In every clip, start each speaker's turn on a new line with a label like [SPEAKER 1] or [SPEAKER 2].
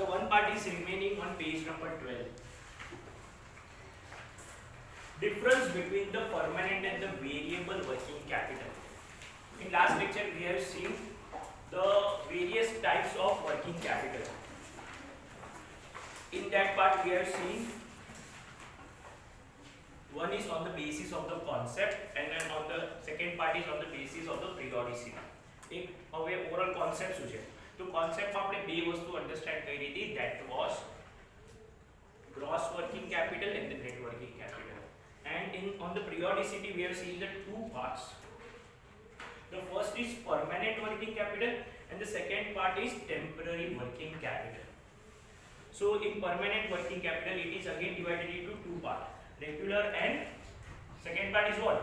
[SPEAKER 1] the one part is remaining on page number 12. Difference between the permanent and the variable working capital. In last lecture we have seen the various types of working capital. In that part we have seen one is on the basis of the concept and then on the second part is on the basis of the periodicity. એક હવે overall concept શું છે તો કોન્સેપ્ટમાં આપણે બે વસ્તુ understand કરી હતી that was gross working capital and the net working capital. And on the periodicity we have seen the two parts. The first is permanent working capital and the second part is temporary working capital. So in permanent working capital it is again divided into two parts, regular and second part is what?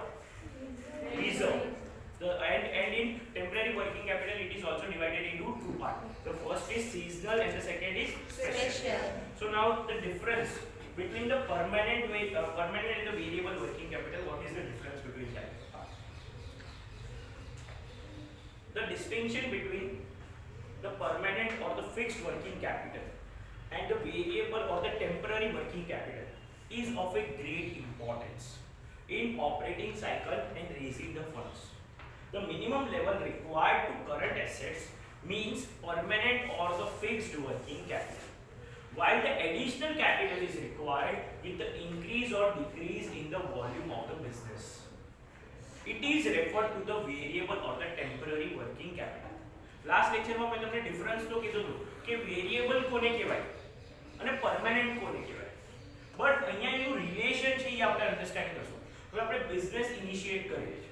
[SPEAKER 1] Reserve. And in temporary working capital it is also divided into two parts. The first is seasonal and the second is special. So now the difference between the permanent and the variable working capital, what is the difference between that? The distinction between the permanent or the fixed working capital and the variable or the temporary working capital is of a great importance in operating cycle and raising the funds. The minimum level required to current assets means permanent or the fixed working capital, while the additional capital is required with the increase or decrease in the volume of the business. It is referred to the variable or the temporary working capital. Last lecture માં મેં તમને difference તો કીધું હતું કે variable કોને કહેવાય અને પરમેનન્ટ કોને કહેવાય, બટ અહીંયા એનું રિલેશન છે એ આપણે અન્ડરસ્ટેન્ડ કરશું. હવે આપણે બિઝનેસ ઇનિશિએટ કરીએ છીએ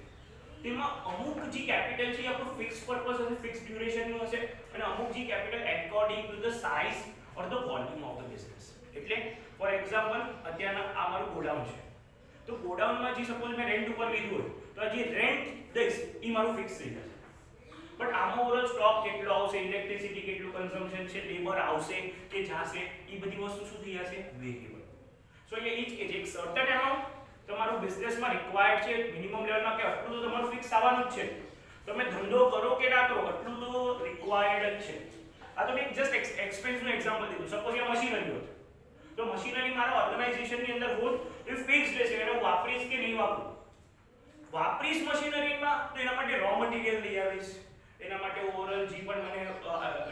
[SPEAKER 1] તેમાં અમુક જે કેપિટલ છે એ આપણું ફિક્સ પર્પસ હશે, ફિક્સ ડ્યુરેશનનું હશે અને અમુક જે capital according to the size or the volume of the business. એટલે ફોર એક્ઝામ્પલ અત્યારના આ મારું ગોડાઉન છે તો ગોડાઉનમાં જે સપોઝ મેં રેન્ટ ઉપર લીધું હોય તો આ જે રેન્ટ દઈશ એ મારું ફિક્સ થઈ જશે. બટ આમાં ઓવરઓલ સ્ટોક કેટલો આવશે, ઇલેક્ટ્રિસિટી કેટલું કન્ઝમ્પશન છે, લેબર આવશે કે જાશે, એ બધી વસ્તુ શું થઈ જશે? વેરિયેબલ. સો એ જ કે જે એક સર્ટન એમાઉન્ટ તમારું બિઝનેસમાં રિક્વાયર્ડ છે મિનિમમ લેવલમાં કે આટલું તો તમારું ફિક્સ આવવાનું જ છે, તમે ધંધો કરો કે ના કરો આટલું તો રિક્વાયર્ડ જ છે. આ તો મેં જસ્ટ એક્સપેન્સનું એક્ઝામ્પલ દીધું. સપોઝ આ મશીનરી હોત તો મશીનરી મારા ઓર્ગેનાઇઝેશનની અંદર હોત તો ફિક્સ રહેશે, એને હું વાપરીશ કે નહીં વાપરું. વાપરીશ મશીનરીમાં તો એના માટે રો મટીરિયલ લઈ આવીશ, એના માટે ઓવરઓલ જે પણ મને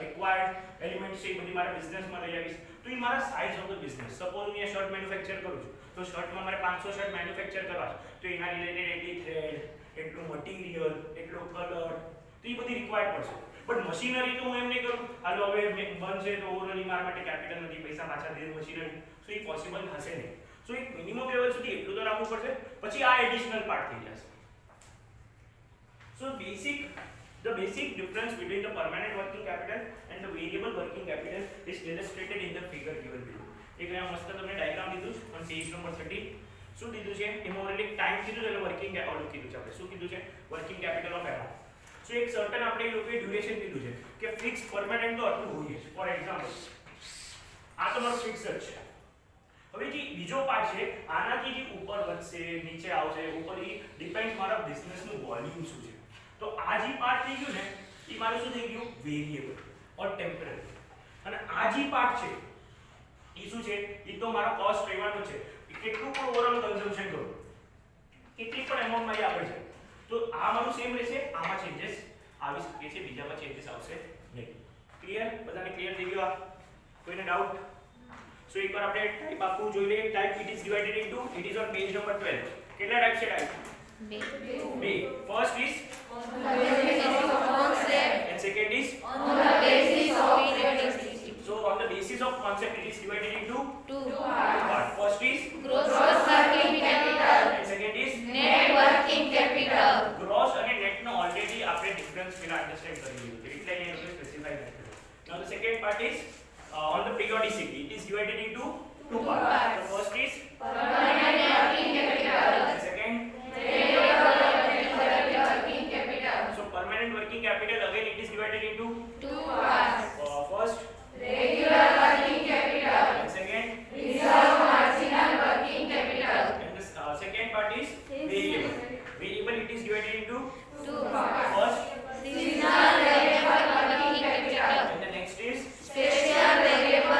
[SPEAKER 1] રિક્વાયર્ડ એલિમેન્ટ છે એ બધી મારા બિઝનેસમાં લઈ આવીશ. તો એ મારા size of the business. Suppose હું શર્ટ મેન્યુફેક્ચર કરું છું તો શર્ટમાં મારે 500 શર્ટ મેન્યુફેક્ચર કરવા છે તો એના રિલેટેડ એટલી થ્રેડ, એટલું મટીરિયલ, એટલો કલર, તો એ બધી રિક્વાયર્ડ પડશે. બટ મશીનરી તો હું એમ નહીં કરું હાલો હવે બંધ છે તો ઓવરઓલ મારા માટે કેપિટલ નથી, પૈસા પાછા દે મશીનરી, સો એ પોસિબલ થશે નહીં. સો એક મિનિમમ લેવલ સુધી એટલું તો રાખવું પડશે, પછી આ એડિશનલ પાર્ટ થઈ જશે. સો the basic difference between the permanent working capital and the variable working capital is illustrated in the figure given below. એક અહીંયા મસ્ત તમને ડાયાગ્રામ દીધું છે on page number 13. શું દીધું છે એમાં ઓલરેડી ટાઈમ કીધું છે એટલે વર્કિંગ કેપિટલ કીધું છે. આપણે શું કીધું છે? Working capital of amount. So એક સર્ટન આપણે એ લોકોએ ડ્યુરેશન કીધું છે કે ફિક્સ પરમેનન્ટ તો આટલું હોય છે. ફોર એક્ઝામ્પલ આ તમારો ફિક્સ જ છે. હવે જે બીજો પાર્ટ છે આનાથી જે ઉપર વધશે નીચે આવશે ઉપર એ ડિપેન્ડ્સ મારા બિઝનેસનું વોલ્યુમ શું છે. તો આ જે પાર્ટ થઈ ગયું ને એ મારું શું થઈ ગયું? વેરિયેબલ ઓર ટેમ્પરરી. અને આ જે પાર્ટ છે એ શું છે? એ તો મારો કોસ્ટ રહેવાનો છે, કેટલું પણ ઓવરઓલ કન્ઝમ્પશન કરું, કેટલી પણ એમાઉન્ટમાં એ આવે છે તો આ મારું સેમ રહેશે, આમાં ચેન્જીસ આવી શકે છે, બીજામાં ચેન્જીસ આવશે નહીં. ક્લિયર? બધાને ક્લિયર થઈ ગયું? આ કોઈને ડાઉટ? સો એકવાર આપણે ટાઈપ આપવું જોઈ લઈએ. Type it is divided into, it is on page number 12. કેટલા ટાઈપ છે? ટાઈપ બે. First is
[SPEAKER 2] on the basis of concept
[SPEAKER 1] and second is
[SPEAKER 2] on the basis of periodicity.
[SPEAKER 1] So on the basis of concept it is divided into
[SPEAKER 2] Two parts.
[SPEAKER 1] First is
[SPEAKER 2] Gross working capital
[SPEAKER 1] and second is
[SPEAKER 2] net working capital.
[SPEAKER 1] gross and net નો already આપણે difference પેલા understand કરી લીધું છે એટલે અહીંયા આપણે specify નથી કર્યું. Now the second part is on the periodicity. It is divided into two parts. The first is
[SPEAKER 2] Permanent working capital.
[SPEAKER 1] and second
[SPEAKER 2] Variable working capital.
[SPEAKER 1] so permanent working capital again it is divided into
[SPEAKER 2] Two parts.
[SPEAKER 1] first
[SPEAKER 2] Regular working capital.
[SPEAKER 1] and second
[SPEAKER 2] Reserve marginal working capital.
[SPEAKER 1] and the second part is variable. Variable it is divided into
[SPEAKER 2] Two parts.
[SPEAKER 1] first
[SPEAKER 2] Seasonal variable working capital.
[SPEAKER 1] and the next is
[SPEAKER 2] Special variable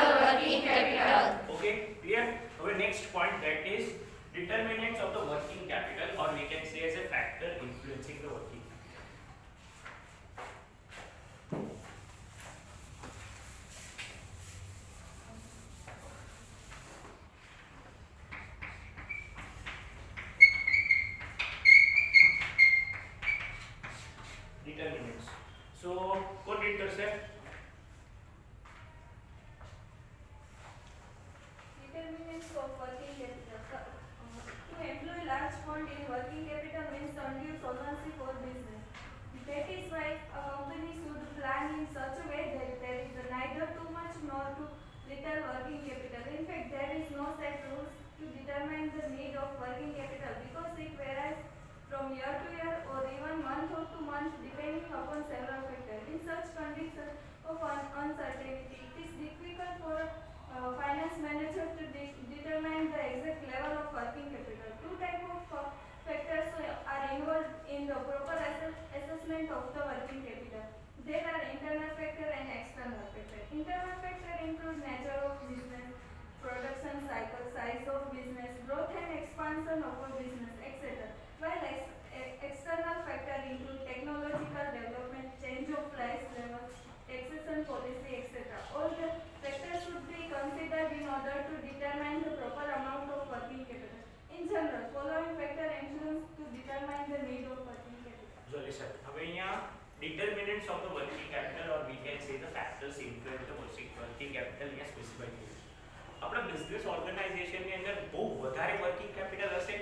[SPEAKER 3] uncertainty, it is difficult for finance manager to determine the exact level of working capital. Two types of factors are involved in the proper assessment of the working capital. There are internal factor and external factor. Internal factor include nature of business, production cycle, size of business, growth and expansion of a business, etc. While external factor include technological development, change of price level, taxation policy, etc. All the factors should be considered in order to determine the proper amount of working capital. In general, following factor influence to determine the need of working capital.
[SPEAKER 1] So listen, હવે અહીંયા determinants of the working capital or we can say the factors influence the working capital અહીંયા specify કર્યું છે. આપણા business ઓર્ગેનાઇઝેશનની અંદર બહુ વધારે working capital હશે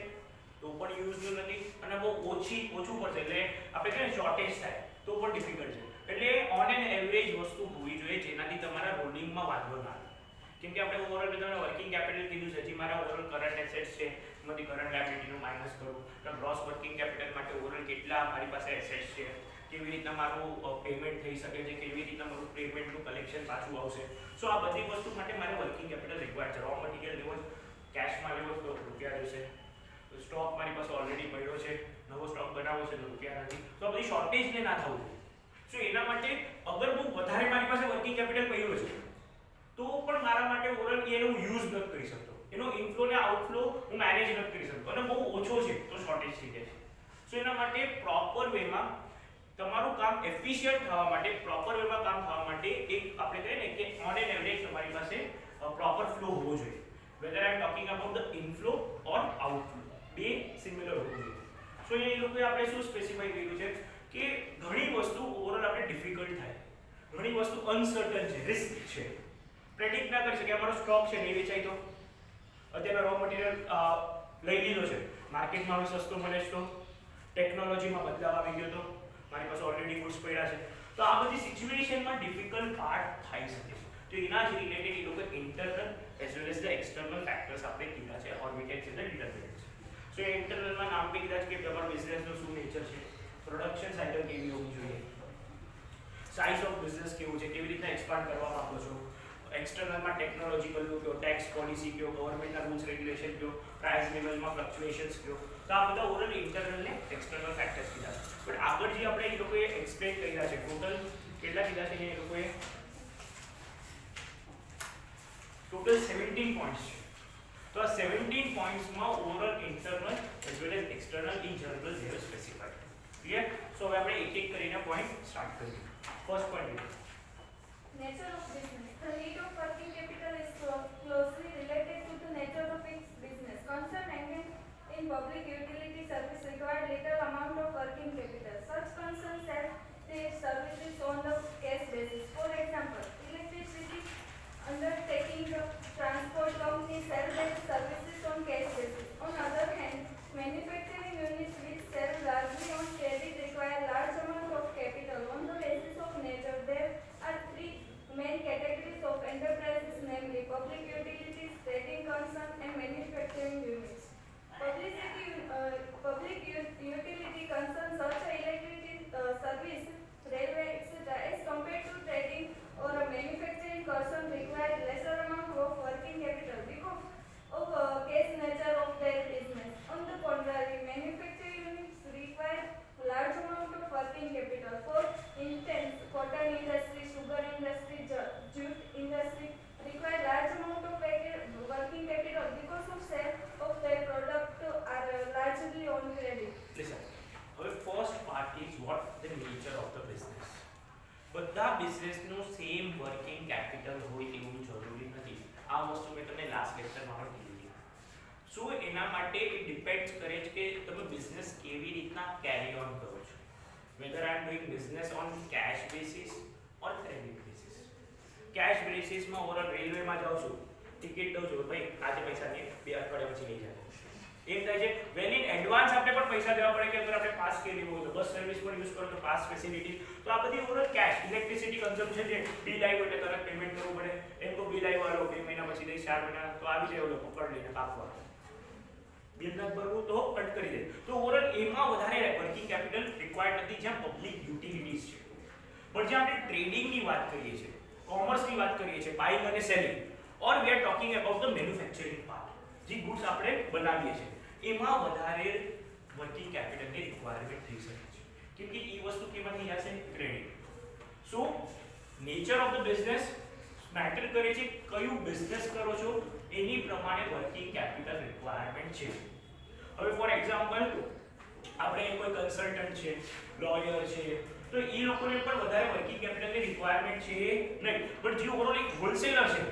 [SPEAKER 1] તો પણ યુઝફુલ નથી અને બહુ ઓછું પડશે એટલે આપણે કહે શોર્ટેજ થાય તો પણ ડિફિકલ્ટ છે. એટલે ઓન એન એવરેજ વસ્તુ હોવી જોઈએ જેનાથી તમારા રોલિંગમાં વાંધો ના આવે. કેમ કે આપણે ઓવરઓલ તમને વર્કિંગ કેપિટલ કીધું છે જે મારા ઓવરઓલ કરંટ એસેટ્સ છે એમાંથી કરંટ લાયબિલિટીનું માઇનસ કરું તો ગ્રોસ વર્કિંગ કેપિટલ માટે ઓવરઓલ કેટલા મારી પાસે એસેટ્સ છે, કેવી રીતના મારું પેમેન્ટ થઈ શકે છે, કેવી રીતના મારું પેમેન્ટનું કલેક્શન પાછું આવશે. સો આ બધી વસ્તુ માટે મારે વર્કિંગ કેપિટલ રિક્વાયર્ડ છે. રો મટીરિયલ લેવો છે, કેશમાં લેવો તો રૂપિયા જોઈશે, સ્ટોક મારી પાસે ઓલરેડી પડ્યો છે, નવો સ્ટોક બનાવવો છે તો રૂપિયા નથી. તો આ બધી શોર્ટેજને ના થવું જોઈએ. સો એના માટે અગર બહુ વધારે મારી પાસે વર્કિંગ કેપિટલ પડ્યો છે તો પણ મારા માટે ઓવરઓલ એનો યુઝ નથી કરી શકતો, એનો ઇનફ્લો ને આઉટફ્લો હું મેનેજ નથી કરી શકતો અને બહુ ઓછો છે તો શોર્ટેજ થઈ જાય છે. સો એના માટે પ્રોપર વેમાં તમારું કામ એફિશિયન્ટ થવા માટે, પ્રોપર વેમાં કામ થવા માટે એક આપણે કહીએ ને કે ઓન એન એવરેજ તમારી પાસે પ્રોપર ફ્લો હોવો જોઈએ. Whether I am talking about the inflow or outflow, બે સિમિલર હોવું જોઈએ. સો એ લોકોએ આપણે શું સ્પેસિફાઈ કર્યું છે કે ઘણી વસ્તુ ઓવરઓલ આપણે ડિફિકલ્ટ થાય, ઘણી વસ્તુ અનસર્ટન છે, રિસ્ક છે, પ્રેડિક્ટ ના કરી શકે. અમારો સ્ટોક છે નહીં વેચાય તો અત્યારે રો મટીરિયલ લઈ લીધો છે, માર્કેટમાં હવે સસ્તો મળે છે તો ટેકનોલોજીમાં બદલાવ આવી ગયો તો મારી પાસે ઓલરેડી ગુડ્સ પડ્યા છે તો આ બધી સિચ્યુએશનમાં ડિફિકલ્ટ પાર્ટ થઈ શકે છે. તો એના જ રિલેટેડ એ લોકો internal as well as the external factors આપણે કીધા છે ઓર વી કેન સે ધ ડિટરમિનન્ટ્સ. સો એ ઇન્ટરનલમાં નામ બી કીધા છે કે તમારા બિઝનેસનું શું નેચર છે, પ્રોડક્શન સાયકલ કેવી હોવી જોઈએ, સાઇઝ ઓફ બિઝનેસ કેવું છે, કેવી રીતના એક્સપાન્ડ કરવા માંગો છો, એક્સટર્નલમાં ટેકનોલોજીકલ કયો, ટેક્સ પોલિસી કયો, ગવર્મેન્ટના રૂલ્સ રેગ્યુલેશન કયો, પ્રાઇસ લેવલમાં ફ્લક્ચ્યુએશન્સ કયો. તો આ બધા ઓવરઓલ ઇન્ટરનલ ને એક્સટર્નલ ફેક્ટર્સ કીધા. બટ આગળ જે આપણે એ લોકોએ એક્સપ્લેન કર્યા છે ટોટલ કેટલા કીધા છે એ લોકોએ ટોટલ 17 પોઈન્ટ્સ છે. તો આ 17 પોઈન્ટ્સમાં overall internal as well as external in general they have specified. Clear? So હવે આપણે એક એક કરીને પોઈન્ટ સ્ટાર્ટ કરીએ. First point
[SPEAKER 3] Nature of business. The need of working capital is closely related to the nature of its business. Concern engaged in public utility service require little amount of working capital. Such concerns sell their services on the cash basis. For example, electricity undertaking the transport companies sell their services on cash basis. On other hand, manufacturing units which sell largely on credit require large amount of capital. On the basis of nature, there are three main categories of enterprises, namely public utilities, trading concern, and manufacturing units. Public utility concerns such as electricity service, railway, etc., as compared to trading or a manufacturing concern require lesser amount of working capital because of cash nature of their business. On the contrary, manufacturing units require large amount of working capital. For instance, cotton industry, sugar industry, jute industry require large amount of working capital because of sale of their product are largely on credit.
[SPEAKER 1] Listen, હવે first part is what the nature of the business. બધા બિઝનેસનું same working capital હોય એવું જરૂરી નથી. આ વસ્તુ મેં તમને લાસ્ટ લેક્ચરમાં પણ કીધી. સો એના માટે એ ડિપેન્ડ્સ કરે છે કે તમે બિઝનેસ કેવી રીતના કેરી ઓન કરો છો. Whether I am doing business on cash basis or credit basis. Cash બેસિસમાં ઓવરઓલ રેલવેમાં જાઉં છું, ટિકિટ દઉં છું, ભાઈ આજે પૈસા નહીં, 2 અઠવાડિયા પછી લઈ જાય. એમ થાય છે વેલ ઇન એડવાન્સ આપણે પણ પૈસા દેવા પડે કે અગર આપણે પાસ કે લેવું હોય તો બસ સર્વિસ પણ યુઝ કરો તો પાસ ફેસિલિટી. તો આ બધી ઓવરઓલ કેશ ઇલેક્ટ્રિસિટી કન્ઝમ્પશન છે, બિલ આવ્યું એટલે તરત પેમેન્ટ કરવું પડે. એમ તો બિલ આવ્યું હાલો 2 મહિના પછી દઈ 4 મહિના તો આવી જાય ઓલો પકડ લઈને કાપવા. બિલ નથી ભરવું તો કટ કરી દે. તો ઓવરઓલ એમાં વધારે વર્કિંગ કેપિટલ રિક્વાયર્ડ નથી જ્યાં પબ્લિક યુટિલિટીઝ છે. પણ જ્યાં આપણે ટ્રેડિંગની વાત કરીએ છીએ કોમર્સ ની વાત કરીએ છીએ બાઇંગ અને selling, or we are talking about the manufacturing part જે ગુડ્સ આપણે બનાવીએ છીએ એમાં વધારે વર્કિંગ કેપિટલની રિક્વાયરમેન્ટ થઈ શકે છે, કેમ કે એ વસ્તુ કેમાંથી જશે? Credit. So nature of the business matter કરે છે, કયું બિઝનેસ કરો છો એની પ્રમાણે વર્કિંગ કેપિટલ રિક્વાયરમેન્ટ છે. હવે ફોર એક્ઝામ્પલ આપણે કોઈ કન્સલ્ટન્ટ છે, લોયર છે, તો એ લોકોને પણ વધારે વર્કિંગ કેપિટલની રિક્વાયરમેન્ટ છે નહીં, પણ જે ઓવરઓલ એક હોલસેલર છે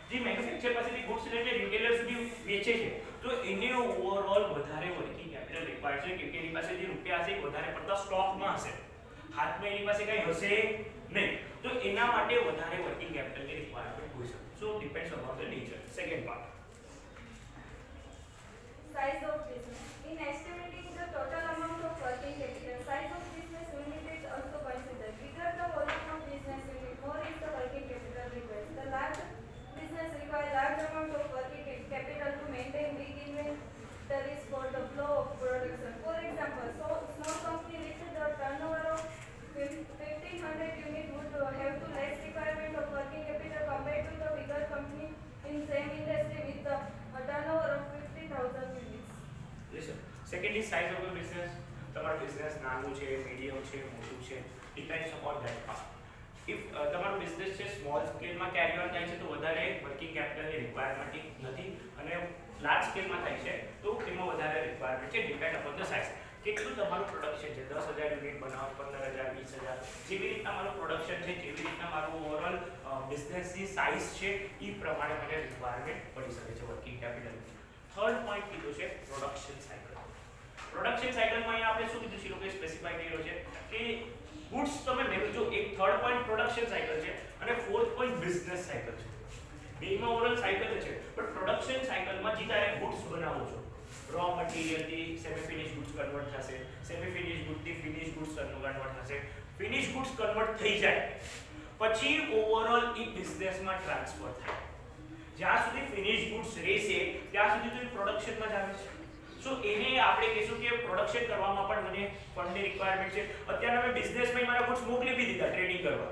[SPEAKER 1] જે મેન્યુફેક્ચર પાસેથી ગુડ્સ લઈને રિટેલર સુધી વેચે છે, તો એને ઓવરઓલ વધારે વર્કિંગ કેપિટલ રિક્વાયર છે, કેમ કે એની પાસે જે રૂપિયા હશે એ વધારે પડતા સ્ટોકમાં હશે, હાથમાં એની પાસે કંઈ હશે નહીં, તો એના માટે વધારે વર્કિંગ કેપિટલની રિક્વાયરમેન્ટ હોય છે. So depends upon the nature. Second part,
[SPEAKER 3] Size of business. In estimating the total amount of working capital, size of business unit is also considered. Bigger the volume of business unit, more is the working capital required. The large business require large amount of working capital to maintain big inventories for the flow of production. For example, so small company with the turnover of 1500 unit would have to less requirement of working capital compared to the bigger company in same industry with the turnover of 50,000 units.
[SPEAKER 1] Listen. Second is size of the business. તમારું business નાનું છે, medium છે, મોટું છે, depends upon that part. If તમારું business છે small સ્કેલમાં કેરી on થાય છે તો વધારે વર્કિંગ કેપિટલની રિક્વાયરમેન્ટ નથી, અને લાર્જ સ્કેલમાં થાય છે તો તેમાં વધારે રિક્વાયરમેન્ટ છે. Depend upon the size. કેટલું તમારું પ્રોડક્શન છે, 10,000 યુનિટ બનાવો, 15,000, 20,000, જેવી રીતના મારું પ્રોડક્શન છે, જેવી રીતના મારું ઓવરઓલ બિઝનેસની સાઇઝ છે, એ પ્રમાણે મને રિક્વાયરમેન્ટ પડી શકે છે વર્કિંગ કેપિટલની. થર્ડ પોઈન્ટ કીધું છે પ્રોડક્શન સાયકલ. પ્રોડક્શન સાયકલમાં અહીંયા આપણે શું કીધું છે, લોકોએ સ્પેસિફાઈ કર્યો છે કે ગુડ્સ તમે જો એક થર્ડ પોઈન્ટ પ્રોડક્શન સાયકલ છે અને ફોર્થ પોઈન્ટ બિઝનેસ સાયકલ છે. બેમાં ઓવરઓલ સાયકલ છે, પણ પ્રોડક્શન સાયકલમાં જે તમે ગુડ્સ બનાવો છો, રો મટીરીયલ થી સેમી ફિનિશ ગુડ્સ કન્વર્ટ થશે, સેમી ફિનિશ ગુડ થી ફિનિશ ગુડ્સ કન્વર્ટ થશે, ફિનિશ ગુડ્સ કન્વર્ટ થઈ જાય પછી ઓવરઓલ એ બિઝનેસમાં ટ્રાન્સફર થાય. જ્યાં સુધી ફિનિશ ગુડ્સ રહેશે ત્યાં સુધી તો એ પ્રોડક્શનમાં જ આવે છે. સો એને આપણે કહીશું કે પ્રોડક્શન કરવામાં પણ મને ફંડની રિક્વાયરમેન્ટ છે. અત્યારે મેં બિઝનેસમાં મારા ગુડ્સ મોકલી બી દીધા ટ્રેડિંગ કરવા,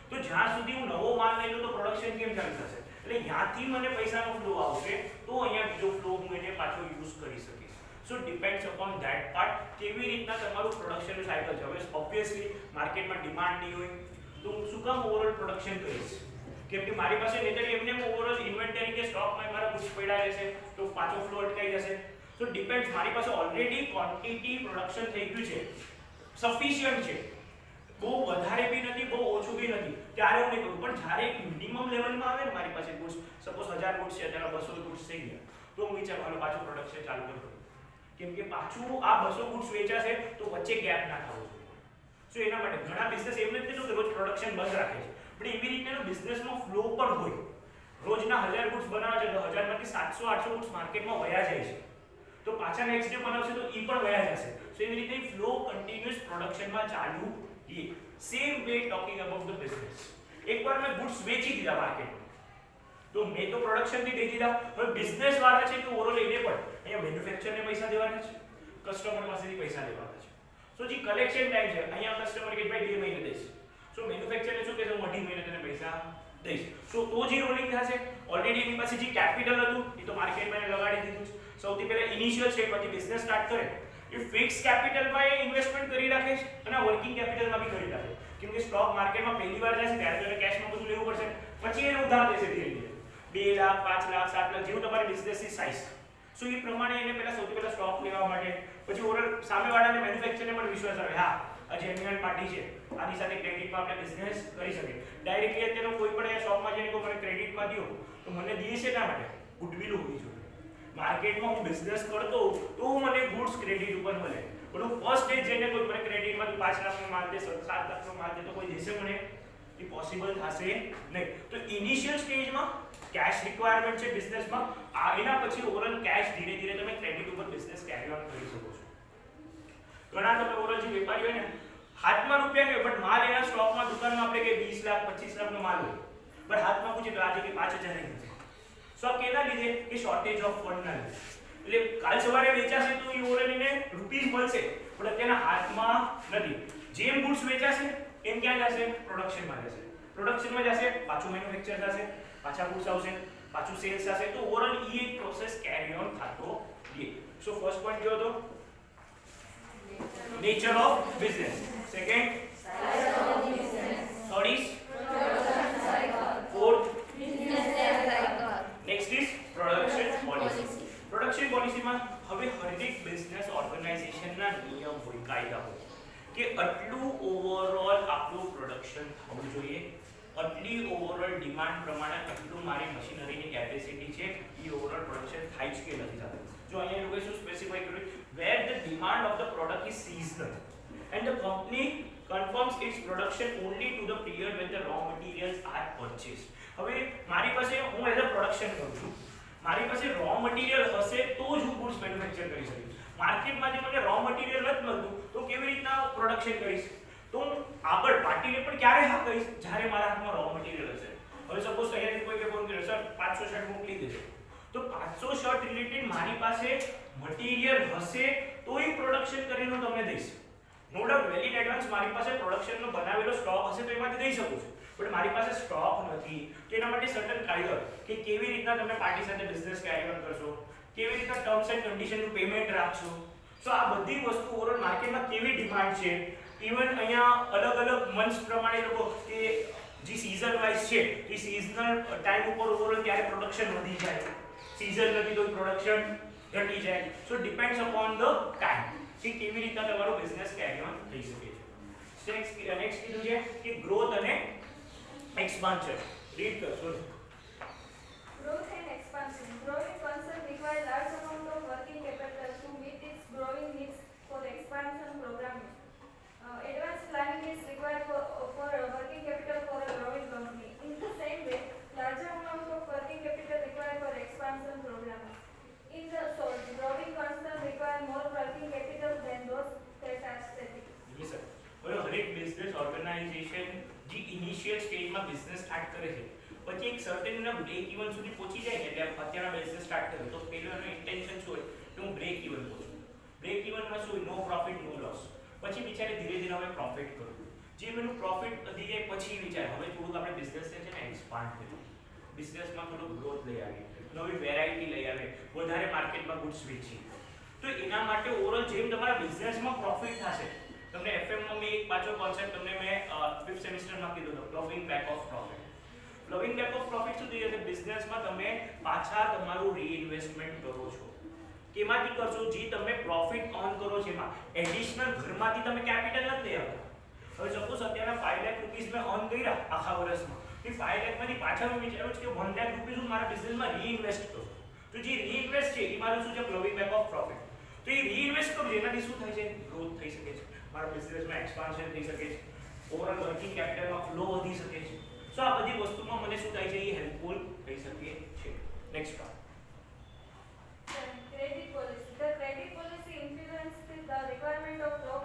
[SPEAKER 1] તો જ્યાં સુધી હું નવો માલ લઈ લઉં તો પ્રોડક્શન કેમ ચાલુ થશે? એટલે ત્યાંથી મને પૈસાનો ફ્લો આવશે તો અહીંયા બીજો ફ્લો હું એને પાછો યુઝ કરી શકીશ. સો ડિપેન્ડ્સ અપોન ધેટ પાર્ટ કેવી રીતના તમારું પ્રોડક્શનનું સાયકલ છે. હવે ઓબ્વિયસલી માર્કેટમાં ડિમાન્ડ નહીં હોય તો હું શું કામ ઓવરઓલ પ્રોડક્શન કરીશ, કેમ કે મારી પાસે નેચરલી એમને ઓવરઓલ ઇન્વેન્ટરી કે સ્ટોકમાં મારા ગુડ્સ પડ્યા રહેશે તો પાછો ફ્લો અટકાઈ જશે. તો ડિપેન્ડ્સ, મારી પાસે ઓલરેડી ક્વોન્ટિટી પ્રોડક્શન થઈ ગયું છે, સફિશિયન્ટ છે, બહુ વધારે બી નથી બહુ ઓછું બી નથી, ત્યારે હું નહીં કરું. પણ જ્યારે એક મિનિમમ લેવલમાં આવે ને મારી પાસે ગુડ્સ, સપોઝ 1000 ગુડ્સ છે, અત્યારે 200 ગુડ્સ થઈ ગયા, તો હું વિચારું હાલો પાછું પ્રોડક્શન ચાલુ કરું, કેમ કે પાછું આ 200 ગુડ્સ વેચાશે તો વચ્ચે ગેપ ના થવો જોઈએ. સો એના માટે ઘણા બિઝનેસ એમ નથી કે રોજ પ્રોડક્શન બંધ રાખે છે, પણ એવી રીતેનો બિઝનેસનો ફ્લો પણ હોય. રોજના 1000 ગુડ્સ બનાવે છે તો 1000 માંથી 700-800 ગુડ્સ માર્કેટમાં વયા જાય છે, તો પાછા નેક્સ્ટ ડે બનાવશે તો ઈ પણ વયા જશે. સો એવી રીતે ફ્લો કન્ટિન્યુઅસ પ્રોડક્શનમાં ચાલુ રહે. Same way talking about the business. એકવાર મેં ગુડ્સ વેચી દીધા માર્કેટમાં તો મેં તો પ્રોડક્શનથી દઈ દીધા, હવે બિઝનેસ વાળા છે તો ઓવરઓલ એને પણ અહીંયા મેન્યુફેક્ચરને પૈસા દેવાના છે, કસ્ટમર પાસેથી પૈસા લેવાના છે. સો જે કલેક્શન ટાઈમ છે અહીંયા કસ્ટમર કે ભાઈ 2 મહિને દઈશ, સો મેન્યુફેક્ચરને શું કહેશે હું 2.5 મહિને તને પૈસા દઈશ. સો તો જે રોલિંગ થશે ઓલરેડી એની પાસે જે કેપિટલ હતું એ તો માર્કેટમાં એને લગાડી દીધું છે. સૌથી પહેલા ઇનિશિયલ સ્ટેજ પછી બિઝનેસ સ્ટાર્ટ કરે એ ફિક્સ કેપિટલમાં એ ઇન્વેસ્ટમેન્ટ કરી રાખે છે અને વર્કિંગ કેપિટલમાં બી કરી રાખે, કેમ કે સ્ટોક માર્કેટમાં પહેલી વાર જશે ત્યારે તો કેશમાં બધું લેવું પડશે, પછી એને ઉધાર દેશે ધીરે ધીરે 2 લાખ 5 લાખ 7 લાખ જેવું તમારી બિઝનેસની સાઇઝ. સો એ પ્રમાણે એને પહેલા સૌથી પહેલા સ્ટોક લેવા માટે પછી ઓવરઓલ સામેવાળાને મેન્યુફેક્ચરને પણ વિશ્વાસ આવે હા આ જેન્યુઅન પાર્ટી છે, આની સાથે ક્રેડિટમાં આપણે બિઝનેસ કરી શકીએ. ડાયરેક્ટલી અત્યારે કોઈ પણ શોપમાં જઈને કોઈ મને ક્રેડિટમાં દો તો મને દે છે એના માટે ગુડવિલ હોવી જોઈએ. માર્કેટમાં હું બિઝનેસ કરતો તો મને ગુડ્સ ક્રેડિટ ઉપર મળે, પણ હું ફર્સ્ટ ડે જઈને કોઈ મને ક્રેડિટમાં 5 લાખનો માલ દે 7 લાખનો માલ દે તો કોઈ દેશે મને? એ પોસિબલ થશે નહીં. તો ઇનિશિયલ સ્ટેજમાં કેશ રિક્વાયરમેન્ટ છે બિઝનેસમાં, એના પછી ઓવરઓલ કેશ ધીરે ધીરે તમે ક્રેડિટ ઉપર બિઝનેસ કેરી ઓન કરી શકો છો. ઘણા તમે ઓવરઓલ જે વેપારી હોય ને હાથમાં રૂપિયા નહીં બટ માલ એના સ્ટોકમાં દુકાનમાં આપણે કે 20 લાખ 25 લાખનો માલ હોય, પણ હાથમાં પૂછે તો આજે કે 5000 નહીં છે. સો કેના લીધે કે શોર્ટેજ ઓફ ફંડ ના લીધે. એટલે કાલ સવારે વેચાશે તો એ ઓવરઓલ એને રૂપીસ મળશે પણ અત્યારના હાથમાં નથી. જેમ ગુડ્સ વેચાશે એમ ક્યાં જશે? પ્રોડક્શનમાં જશે. પ્રોડક્શનમાં જશે, પાછું મેન્યુફેક્ચર થશે, પાછા ગુડ્સ આવશે, પાછું સેલ્સ થશે, તો ઓવરઓલ ઈ એક પ્રોસેસ કેરી ઓન થતો રહે. સો ફર્સ્ટ પોઈન્ટ જો તો nature of business, second third is fourth next is production policy. Production પોલિસીમાં હવે હરેક બિઝનેસ ઓર્ગેનાઇઝેશનના નિયમ હોય, કાયદા હોય કે આટલું ઓવરઓલ આપણું પ્રોડક્શન થવું જોઈએ, આટલી ઓવરઓલ ડિમાન્ડ પ્રમાણે આટલું મારી મશીનરીની કેપેસિટી છે, એ ઓવરઓલ પ્રોડક્શન થાય છે કે નથી થતું. જો અહીંયા લોકોએ શું સ્પેસિફાઈ કર્યું, where the demand of the product is seasonal and the company confirms its production only to the period when the raw materials are purchased. હવે મારી પાસે હું એઝ અ પ્રોડક્શન કરું છું, મારી પાસે રો મટીરીયલ હશે તો જ હું ગુડ્સ મેન્યુફેક્ચર કરી શકીશ. માર્કેટમાંથી મને રો મટીરીયલ નથી મળતું તો કેવી રીતના પ્રોડક્શન કરીશ? તો હું આગળ પાર્ટીને પણ ક્યારે હા કહીશ? જ્યારે મારા હાથમાં રો મટીરીયલ હશે. હવે સપોઝ અહીંયાથી કોઈ ફોન કર્યો, સર 500 શર્ટ મોકલી દેજો, તો 500 શર્ટ રિલેટેડ મારી પાસે મટીરીયલ હશે તો એ પ્રોડક્શન કરીને હું તમને દઈશ. No doubt well in advance મારી પાસે પ્રોડક્શનનો બનાવેલો સ્ટોક હશે તો એમાંથી દઈ શકું છું, પણ મારી પાસે સ્ટોક નથી તો એના માટે સર્ટન કાયદો કે કેવી રીતના તમે પાર્ટી સાથે બિઝનેસ કેરી ઓન કરશો, કેવી રીતના ટર્મ્સ એન્ડ કન્ડિશનનું પેમેન્ટ રાખશો. સો આ બધી વસ્તુ ઓવરઓલ માર્કેટમાં કેવી ડિમાન્ડ છે, ઇવન અહીંયા અલગ અલગ મંથ્સ પ્રમાણે લોકો કે જે સીઝન વાઇઝ છે એ સિઝનલ ટાઈમ ઉપર ઓવરઓલ ત્યારે પ્રોડક્શન વધી જાય, સીઝન નથી તો પ્રોડક્શન ઘટી જાય. સો ડિપેન્ડ્સ અપોન ધ ટાઈમ કે કેવી રીતના તમારો બિઝનેસ કેરી ઓન થઈ શકે છે. નેક્સ્ટ કીધું છે કે ગ્રોથ અને expansion. Read કરશો.
[SPEAKER 3] Growth and expansion. Growing concern require large amount of working capital to meet its growing needs for expansion programming. Advanced planning is required for working capital for a growing company. In the same way, larger amount of working capital required for expansion programming. Growing concern require more working capital than those that are static.
[SPEAKER 1] Yes sir. હવે હરેક business organisation જે initial સ્ટેજમાં business start કરે છે પછી એક certain break even સુધી પહોંચી જાય ને, એટલે અત્યારના બિઝનેસ સ્ટાર્ટ કરે તો પહેલું એનું ઇન્ટેન્શન શું હોય કે હું બ્રેક ઇવન પહોંચું. બ્રેક ઇવનમાં શું હોય? નો પ્રોફિટ નો લોસ. પછી વિચારે ધીરે ધીરે હવે પ્રોફિટ કરું, જે મેનું પ્રોફિટ વધી જાય પછી વિચારે હવે થોડુંક આપણે બિઝનેસને છે ને એક્સપાન્ડ કરીએ, બિઝનેસમાં થોડુંક ગ્રોથ લઈ આવીએ, નવી વેરાયટી લઈ આવે, વધારે માર્કેટમાં ગુડ્સ વેચીએ. તો એના માટે ઓવરઓલ જેમ તમારા બિઝનેસમાં પ્રોફિટ થશે, તમને એફએમમાં મેં એક પાછો કોન્સેપ્ટ તમને મેં 5th સેમિસ્ટરમાં કીધું હતો, ploughing back of profit. Ploughing back of profit શું થઈ જશે? બિઝનેસમાં તમે પાછા તમારું રીઇન્વેસ્ટમેન્ટ કરો છો. કેમાંથી કરશો? જે તમે પ્રોફિટ અર્ન કરો છો એમાં એડિશનલ ઘરમાંથી તમે કેપિટલ નથી લઈ આવતા. હવે સપોઝ અત્યારના 5 લાખ રૂપીસ મેં અર્ન કર્યા આખા વર્ષમાં, એ 5 લાખમાંથી પાછા મેં વિચાર્યું છે કે 1 લાખ રૂપીસ હું મારા બિઝનેસમાં રીઇન્વેસ્ટ કરું. તો જે રીઇન્વેસ્ટ છે એ મારું શું છે? પ્લોવિંગ બેક ઓફ પ્રોફિટ. તો એ રીઇન્વેસ્ટ કરું જેનાથી શું થાય છે? ગ્રોથ થઈ શકે છે, મારા બિઝનેસમાં એક્સપાન્શન થઈ શકે છે, ઓવરઓલ વર્કિંગ કેપિટલમાં ફ્લો વધી શકે છે. સો આ બધી વસ્તુમાં મને શું થાય છે? એ હેલ્પફુલ થઈ શકે છે. Next part.
[SPEAKER 3] Credit policy. The credit policy influences the requirement of low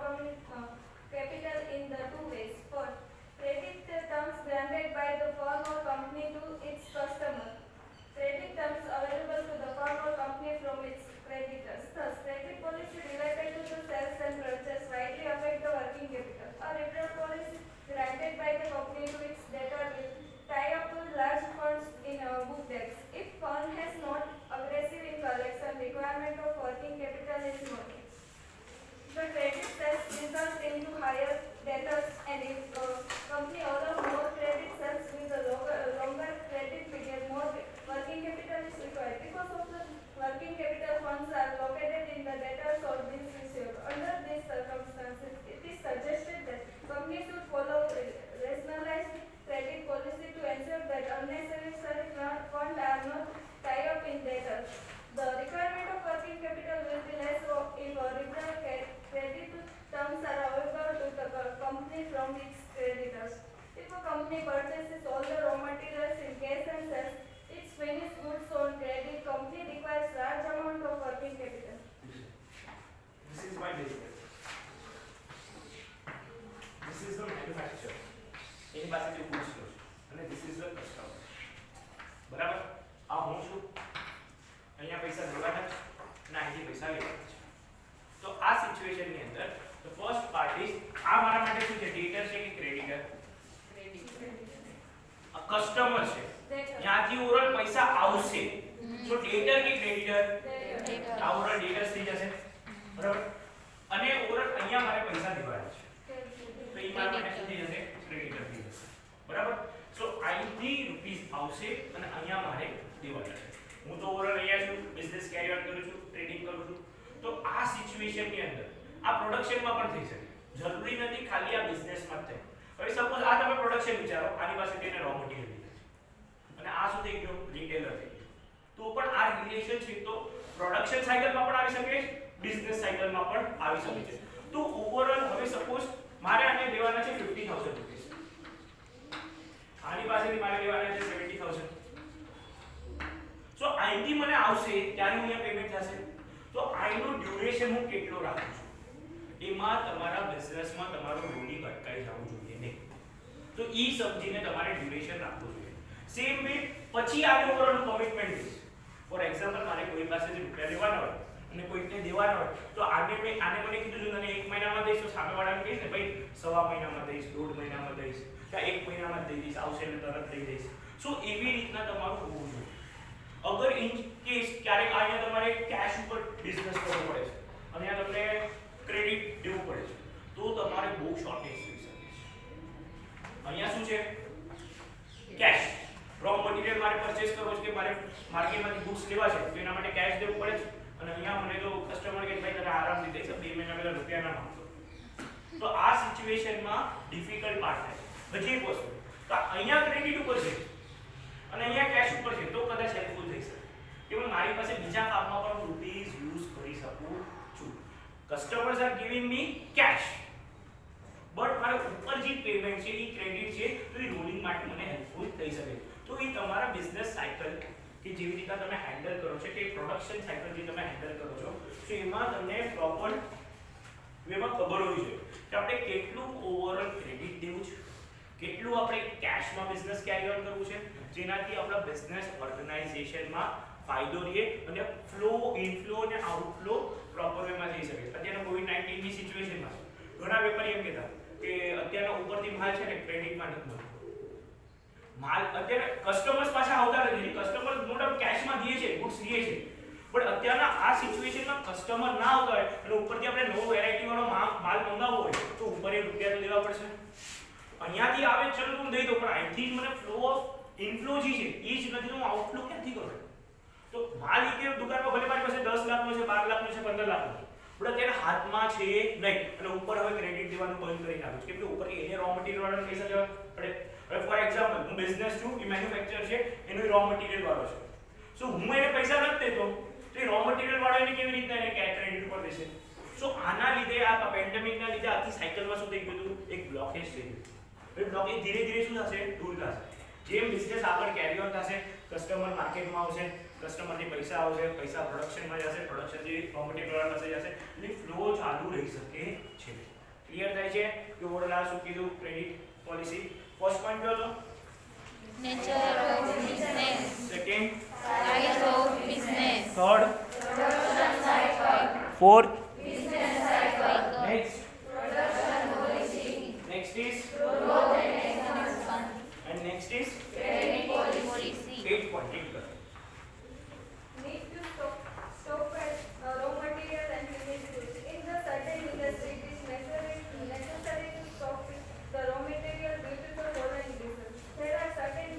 [SPEAKER 3] capital in the two ways. First, credit terms granted by the firm or company to its customer. Credit terms available to the firm or company from its creditors. Thus, credit policy related to the sales and purchase widely affect the working capital. A liberal policy granted by the company to its debtor will tie up to large funds in book debts. If firm has not aggressive in collection, requirement of working capital is more. The credit sales result into higher debtors, and if company allows more credit sales with a longer credit period, more working capital is required. Because of the working capital funds are located in the debtors or bills received. Under these circumstances, it is suggested that company should follow rationalized credit policy to ensure that unnecessary funds are not tied up in debtors. The requirement of working capital will be less if liberal credit terms are available to the company from its creditors. If a company purchases all the raw materials in cash and sells its finished goods on credit, company requires large amount of working capital.
[SPEAKER 1] This is my business. This is the manufacturer. એની પાસેથી goods લો છો અને this is the customer. બરાબર? આ હું છું, અહીંયા પૈસા દેવાના છે અને અહીંથી પૈસા લેવાના છે. તો આ સિચ્યુએશનની અંદર the first part is આ મારા માટે શું છે? ડેટર છે કે ત્યાંથી ઓવરઓલ પૈસા આવશે. સો ડેટર કે ક્રેડિટર? આ ઓવરઓલ ડેટર્સ થઈ જશે, બરાબર. અને ઓવરઓલ અહીંયા મારે પૈસા દેવાના છે, તો એ મારા માટે શું થઈ જશે? ક્રેડિટર થઈ જશે, બરાબર. સો અહીંથી રૂપીસ આવશે અને અહીંયા મારે દેવાના છે. હું તો ઓવરઓલ અહીંયા છું, બિઝનેસ કેરી ઓન કરું છું, ટ્રેડિંગ કરું છું. તો આ સિચ્યુએશન ની અંદર આ પ્રોડક્શનમાં પણ થઈ શકે, જરૂરી નથી ખાલી આ બિઝનેસમાં જ થાય. હવે સપોઝ આ તમે પ્રોડક્શન વિચારો, આની પાસે તેને રો મટીરીયલ લીધા છે અને આ શું થઈ ગયો? રિટેલર થઈ ગયો. તો પણ આ રિલેશનશિપ તો પ્રોડક્શન સાયકલમાં પણ આવી શકે છે, બિઝનેસ સાયકલમાં પણ આવી શકે છે. તો ઓવરઓલ હવે સપોઝ મારે આને દેવાના છે 50000 રૂપીસ, આની પાસેથી મારે દેવાના છે 70000. સો અહીંથી મને આવશે ત્યારે અહીંયા પેમેન્ટ થશે. તો આનું ડ્યુરેશન હું કેટલો રાખું છું, એમાં તમારા બિઝનેસમાં તમારું લોડિંગ અટકાઈ જવું જોઈએ નહીં. તો ઈ સમજીને તમારે ડ્યુરેશન રાખવું જોઈએ. સેમ વે પછી આને ઓવરઓલ કમિટમેન્ટ છે. ફોર એક્ઝામ્પલ મારે કોઈ પાસેથી રૂપિયા લેવાના હોય અને કોઈને દેવાના હોય, તો આને મને કીધું છે તને 1 મહિનામાં દઈશ, તો સામેવાળાને કહીશ ને ભાઈ સવા મહિનામાં દઈશ, 1.5 મહિનામાં દઈશ, કે 1 મહિનામાં દઈ દઈશ, આવશે એટલે તરત દઈ દઈશ. સો એવી રીતના તમારું હોવું જોઈએ. અગર ઇન કેસ ક્યારેક અહીંયા તમારે કેશ ઉપર બિઝનેસ કરવો પડે છે અને અહીંયા તમને ક્રેડિટ દેવું પડે છે, તો તમારે બહુ શોર્ટેજ થઈ શકે છે. અહીંયા શું છે? કેશ, રો મટીરીયલ મારે પરચેસ કરવો છે કે મારે માર્કેટમાંથી બુક્સ લેવા છે, તો એના માટે કેશ દેવું પડે છે. અને અહીંયા મને તો કસ્ટમર કે ભાઈ તને આરામથી દઈશ, 2 મહિના પહેલા રૂપિયા ના માંગતો. તો આ સિચ્યુએશનમાં ડિફિકલ્ટ પાર્ટ થાય. હજી એક વસ્તુ, તો અહીંયા ક્રેડિટ ઉપર છે અને અહીંયા કેશ ઉપર છે, તો કદાચ હેલ્પફુલ થઈ શકે કે મારી પાસે બીજા કામમાં પણ રૂપીસ યુઝ કરી શકું છું. Customers are giving me cash, but મારે ઉપર જે પેમેન્ટ છે એ ક્રેડિટ છે, તો એ રોલિંગ માટે મને હેલ્પફુલ થઈ શકે. તો એ તમારા બિઝનેસ સાયકલ કે જેવી રીતે તમે હેન્ડલ કરો છો, કે પ્રોડક્શન સાયકલ જે તમે હેન્ડલ કરો છો, તો એમાં તમને પ્રોપર વેમાં ખબર હોવી જોઈએ કે આપણે કેટલું ઓવરઓલ ક્રેડિટ દેવું છે, કેટલું આપણે કેશમાં બિઝનેસ કેરી ઓન કરવું છે, જેનાથી આપણા બિઝનેસ ઓર્ગેનાઇઝેશનમાં ફાયદો રહે અને ફ્લો, ઇનફ્લો અને આઉટફ્લો પ્રોપર વેમાં થઈ શકે. અત્યારના કોવિડ-19 ની સિચ્યુએશનમાં ઘણા વેપારી એમ કહેતા કે અત્યારના ઉપરથી માલ છે ને ક્રેડિટમાં નથી મળતો. માલ અત્યારે કસ્ટમર્સ પાછા આવતા નથી, કસ્ટમર નો ડાઉટ કેશમાં દે છે, ગુડ્સ દે છે, પણ અત્યારના આ સિચ્યુએશનમાં કસ્ટમર ના આવતા હોય અને ઉપરથી આપણે નવો વેરાયટી વાળો માલ મંગાવવો હોય તો ઉપર એ રૂપિયા લેવા પડશે. અહીંયાથી આવે ચલો હું દઈ દઉં, પણ અહીંથી મને ફ્લો ઓફ ઇનફ્લો જે છે એ જ નથી, તો હું આઉટફ્લો ક્યાંથી કરું? તો માલ કે દુકાનમાં ભલે મારી પાસે 10 લાખનો છે, 12 લાખનો છે, 15 લાખનો છે, પણ અત્યારે હાથમાં છે નહીં અને ઉપર હવે ક્રેડિટ દેવાનું બંધ કરી નાખ્યું છે, કેમ કે ઉપર એને રો મટીરીયલ વાળાને પૈસા દેવા પડે. હવે ફોર એક્ઝામ્પલ હું બિઝનેસ છું, એ મેન્યુફેક્ચર છે, એનો રો મટીરીયલ વાળો છે, સો હું એને પૈસા નથી દેતો, તો એ રો મટીરીયલ વાળો એને કેવી રીતના એને ક્રેડિટ પર દેશે? સો આના લીધે આ પેન્ડેમિકના લીધે આખી સાયકલમાં શું થઈ ગયું હતું? એક બ્લોકેજ થઈ ગયું. એ બ્લોકેજ ધીરે ધીરે શું થશે? દૂર થશે. જેમ બિઝનેસ આગળ કેરી ઓન થશે, કસ્ટમર માર્કેટમાં આવશે, કસ્ટમરથી પૈસા આવશે, પૈસા પ્રોડક્શનમાં જશે, પ્રોડક્શનથી રો મટીરીયલ પાસે જશે, એટલે ફ્લો ચાલુ રહી શકે છે. ક્લિયર થાય છે કે ઓવરઓલ શું કીધું? Credit policy. ફર્સ્ટ પોઈન્ટ કયો હતો?
[SPEAKER 2] Nature of business.
[SPEAKER 1] Second,
[SPEAKER 2] Size of business.
[SPEAKER 1] Third,
[SPEAKER 2] Production cycle.
[SPEAKER 1] Fourth,
[SPEAKER 2] Business cycle.
[SPEAKER 1] Next,
[SPEAKER 2] Production policy.
[SPEAKER 1] Next is
[SPEAKER 2] Growth and expansion.
[SPEAKER 1] And next is
[SPEAKER 2] Credit policy.
[SPEAKER 1] 8 point.
[SPEAKER 3] Need to stock at raw material and finished goods. In the certain industry, it is necessary to stock the raw material due to the following reasons. There are certain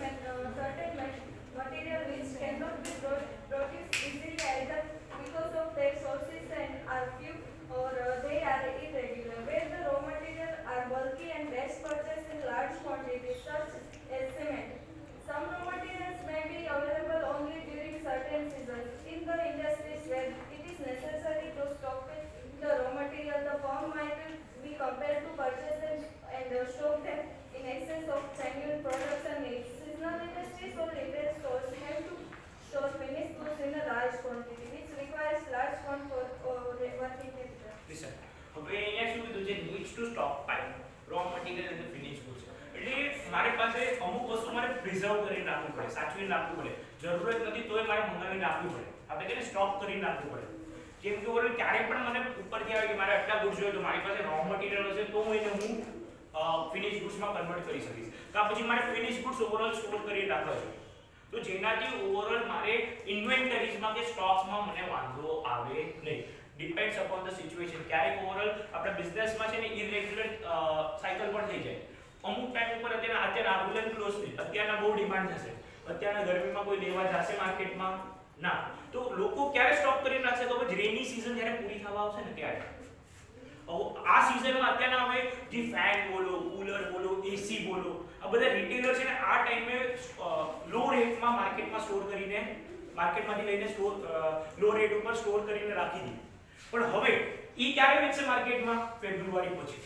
[SPEAKER 3] material which cannot be produced easily either because of their sources and are few or they are irregular. Where the raw material are bulky and best purchased in large quantities, such as cement. Some raw materials may be available only during certain seasons. In the industries where it is necessary to stock the raw material, the firm might be compelled to purchase them and stock them in excess of genuine production needs. Seasonal industries or retail stores have to store finished goods in a large quantity, which requires large fund for working capital.
[SPEAKER 1] Listen, હવે અહીંયા શું કીધું છે? Needs two stock pile row material અને finish goods. એટલે મારી પાસે અમુક વસ્તુ મારે પ્રિઝર્વ કરીને રાખવું પડે, સાચવીને રાખવું પડે, જરૂરત નથી તોય મારે મંગાવીને રાખવું પડે, આપણે તેને સ્ટોક કરીને રાખવું પડે. કેમ કે ઓવરઓલ ક્યારેય પણ મને ઉપરથી આવે કે મારે આટલા ગુડ્સ જોઈએ, તો મારી પાસે રો મટીરીયલ હશે તો હું એને ફિનિશ ગુડ્સમાં કન્વર્ટ કરી શકીશ. કાં પછી મારે ફિનિશ ગુડ્સ ઓવરઓલ સ્ટોર કરીને રાખવા જોઈએ, તો જેના જેનાથી ઓવરઓલ મારે ઇન્વેન્ટરીઝમાં કે સ્ટોક્સમાં મને વાંધો આવે નહીં. Depends upon the situation. ક્યારેક ઓવરઓલ આપણા બિઝનેસમાં છે ને ઇરેગ્યુલર સાયકલ પણ થઈ જાય. અમુક ટાઈમ ઉપર અત્યારે આબુલન ક્લોઝ થઈ, અત્યારના બહુ ડિમાન્ડ થશે, અત્યારના ગરમીમાં કોઈ લેવા જશે માર્કેટમાં ના, તો લોકો ક્યારે સ્ટોક કરી રાખશે તો પછી રેની સીઝન જ્યારે પૂરી થવા આવશે ને ત્યારે. આ સિઝનમાં અત્યારના હવે જે ફેન બોલો, કુલર બોલો, એસી બોલો, આ બધા રિટેલર છે ને આ ટાઈમે લો રેટમાં માર્કેટમાં સ્ટોર કરીને, માર્કેટમાંથી લઈને લો રેટ ઉપર સ્ટોર કરીને રાખી દી. પણ હવે ઈ ક્યારે વેચશે માર્કેટમાં? ફેબ્રુઆરી પછી.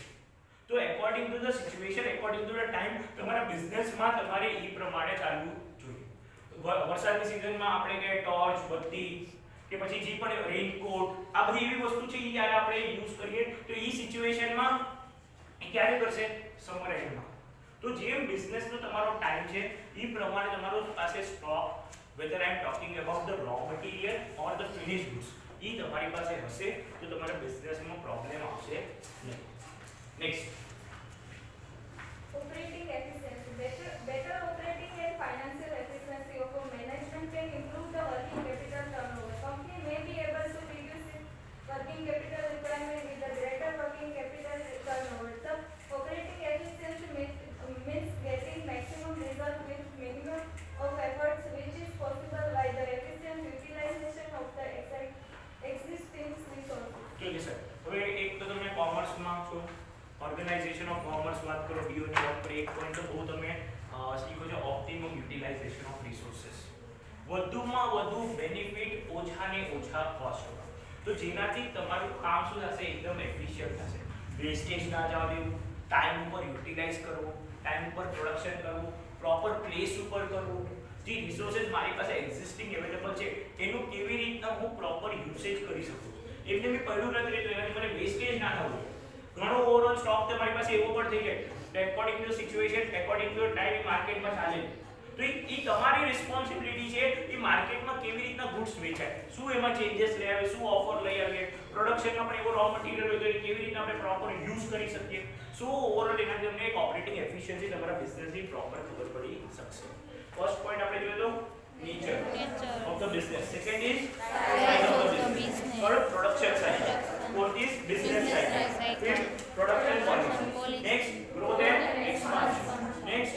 [SPEAKER 1] તો according to the situation, according to the time તમારા બિઝનેસમાં તમારે ઈ પ્રમાણે ચાલવું જોઈએ. વરસાદની સિઝનમાં આપણે કે ટોર્ચ, બત્તી કે પછી જે પણ રેઇનકોટ, આ બધી એવી વસ્તુ છે ઈ જ્યારે આપણે યુઝ કરીએ તો ઈ સિચ્યુએશનમાં ક્યારે કરશે? સમર એન્ડમાં. તો જેમ બિઝનેસનો તમારો ટાઈમ છે ઈ પ્રમાણે તમારો પાસે stock, whether I am talking about the raw material or the finished goods, ઈ તમારી પાસે હશે તો તમારા બિઝનેસમાં પ્રોબ્લેમ આવશે નહીં. Next,
[SPEAKER 3] Operating efficiency. Better operating and financial efficiency of a management can improve the working capital turnover. Company may be able to reduce its working capital requirement with a greater working capital turnover. The operating efficiency means getting maximum result with minimum of efforts, which is possible by the efficient utilization of the existing resources.
[SPEAKER 1] જોઈએ sir. હવે એક તો તમે કોમર્સમાં છો, organisation of commerce વાત કરો, BO ની વાત કરો, એક પોઈન્ટ તો બહુ તમે શીખો છો ઓપ્ટિમમ યુટિલાઇઝેશન ઓફ રિસોર્સિસ. વધુમાં વધુ બેનિફિટ, ઓછાને ઓછા કોસ્ટ. તો જેનાથી તમારું કામ શું થશે? એકદમ એફિશિયન્ટ થશે. વેસ્ટેજ ના જવા દેવું, ટાઈમ ઉપર યુટિલાઇઝ કરવું, ટાઈમ ઉપર પ્રોડક્શન કરવું, પ્રોપર પ્લેસ ઉપર કરવું, જે રિસોર્સિસ મારી પાસે એક્ઝિસ્ટિંગ અવેલેબલ છે એનું કેવી રીતના હું પ્રોપર યુસેજ કરી શકું. એમને મેં પડ્યું નથી રહેતું, એનાથી મને વેસ્ટેજ ના થવું. ઘણો ઓવરઓલ સ્ટોક તમારી પાસે એવો પણ થઈ જાય according to situation, according to time માર્કેટમાં ચાલે. તો એ તમારી રિસ્પોન્સિબિલિટી છે એ માર્કેટમાં કેવી રીતના ગુડ્સ વેચાય, શું એમાં ચેન્જીસ લઈ આવે, શું ઓફર લઈ આવીએ, પ્રોડક્શનમાં પણ એવો રો મટીરીયલ હોય તો કેવી રીતના આપણે પ્રોપર યુઝ કરી શકીએ. સો ઓવરઓલ એનાથી તમને એક ઓપરેટિંગ એફિશિયન્સી તમારા બિઝનેસની પ્રોપર ખબર પડી શકશે. ફર્સ્ટ પોઈન્ટ આપણે જોઈએ તો nature of the business. Second is size of the business. Third, production cycle. Fourth is business cycle. Fifth, production policy. Next, growth and expansion. Next,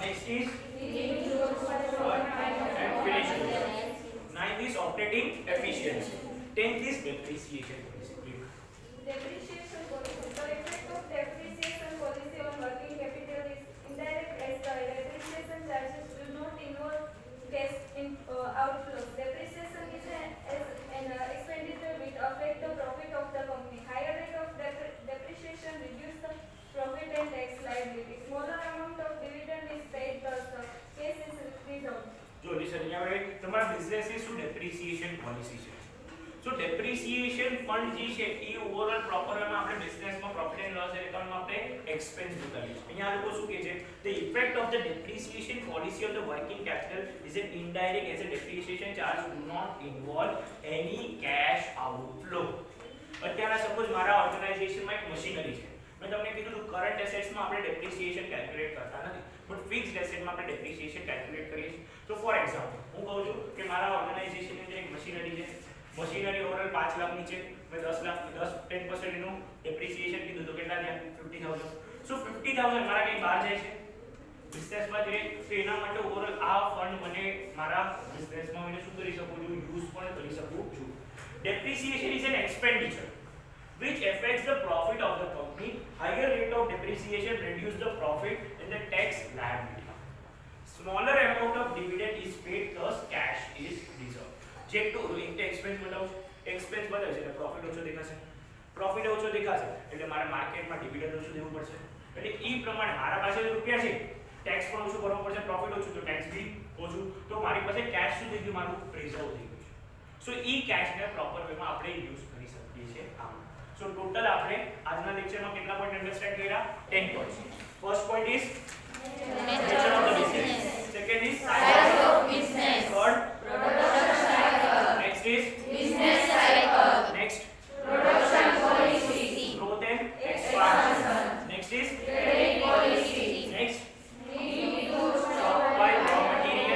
[SPEAKER 1] next is and finishing. Ninth is operating efficiency. Tenth is depreciation policy.
[SPEAKER 3] Depreciation policy. The effect of depreciation policy on working capital is indirect, as the depreciation charges do not involve cash outflows. Depreciation is an expenditure which affect the profit of the company. Higher rate of depreciation reduce the profit and tax liability. Smaller amount of dividend is paid, thus the case is resolved.
[SPEAKER 1] જો listen અહીંયા આપણે તમારા બિઝનેસની શું depreciation policy છે. સો depreciation fund જે છે એ overall proper વેમાં આપણે બિઝનેસમાં પ્રોફિટ એન્ડ લોસ એકાઉન્ટમાં આપણે એક્સપેન્સ બતાવીએ છીએ. અહીંયા આ લોકો શું કહે છે? The effect of the depreciation policy on the working capital is an indirect as a depreciation charge do not involve any cash outflow. અત્યારના સપોઝ મારા ઓર્ગેનાઇઝેશનમાં એક મશીનરી છે, મેં તમને કીધું હતું કરંટ એસેટ્સમાં આપણે ડેપ્રિસિએશન કેલ્ક્યુલેટ કરતા નથી, બટ ફિક્સ્ડ એસેટમાં આપણે ડેપ્રિસિએશન કેલ્ક્યુલેટ કરીએ છીએ. તો ફોર એક્ઝામ્પલ હું કહું છું કે મારા ઓર્ગેનાઇઝેશનની અંદર એક મશીનરી છે, મશીનરી ઓવરઓલ 5 લાખની છે, મેં 10 લાખ 10% એનું ડેપ્રિસિએશન કીધું તો કેટલા થયા? 50,000. સો 50,000 મારા કઈ બહાર જાય છે બિઝનેસમાં જ રહે, તો એના માટે ઓવરઓલ આ ફંડ મને મારા બિઝનેસમાં હું શું કરી શકું છું? યુઝ પણ કરી શકું છું. Depreciation is an expenditure which affects the profit of the company. Higher rate of depreciation reduce the profit and the tax liability. Smaller amount of dividend is paid, thus cash is reserved. જે two into expense બતાવું, expense બતાવે છે એટલે profit ઓછો દેખાશે, profit ઓછો દેખાશે એટલે મારે માર્કેટમાં ડિવિડન્ડ ઓછું દેવું પડશે. એટલે ઈ પ્રમાણે મારા પાસે રૂપિયા છે, ટેક્સ પણ ઓછું ભરવું પડશે, પ્રોફિટ ઓછું તો ટેક્સ બી ઓછું, તો મારી પાસે કેશ શું થઈ ગયું? મારું રિઝર્વ થઈ ગયું છે. સો ઈ કેશને પ્રોપર વેમાં આપણે યુઝ કરી શકીએ છીએ. આમ સો ટોટલ આપણે આજના લેક્ચરમાં કેટલા પોઈન્ટ અન્ડરસ્ટેન્ડ કર્યા? 10 points. First point is nature of the business. Second is size of business. Third, production cycle. Next is business cycle. Next, production policy. Growth and expansion. Next is credit policy. Next, need to stockpile raw material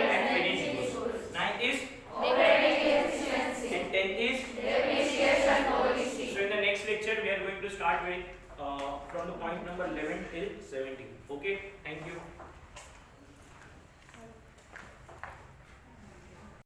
[SPEAKER 1] from the point number 11 till 17. Okay, thank you.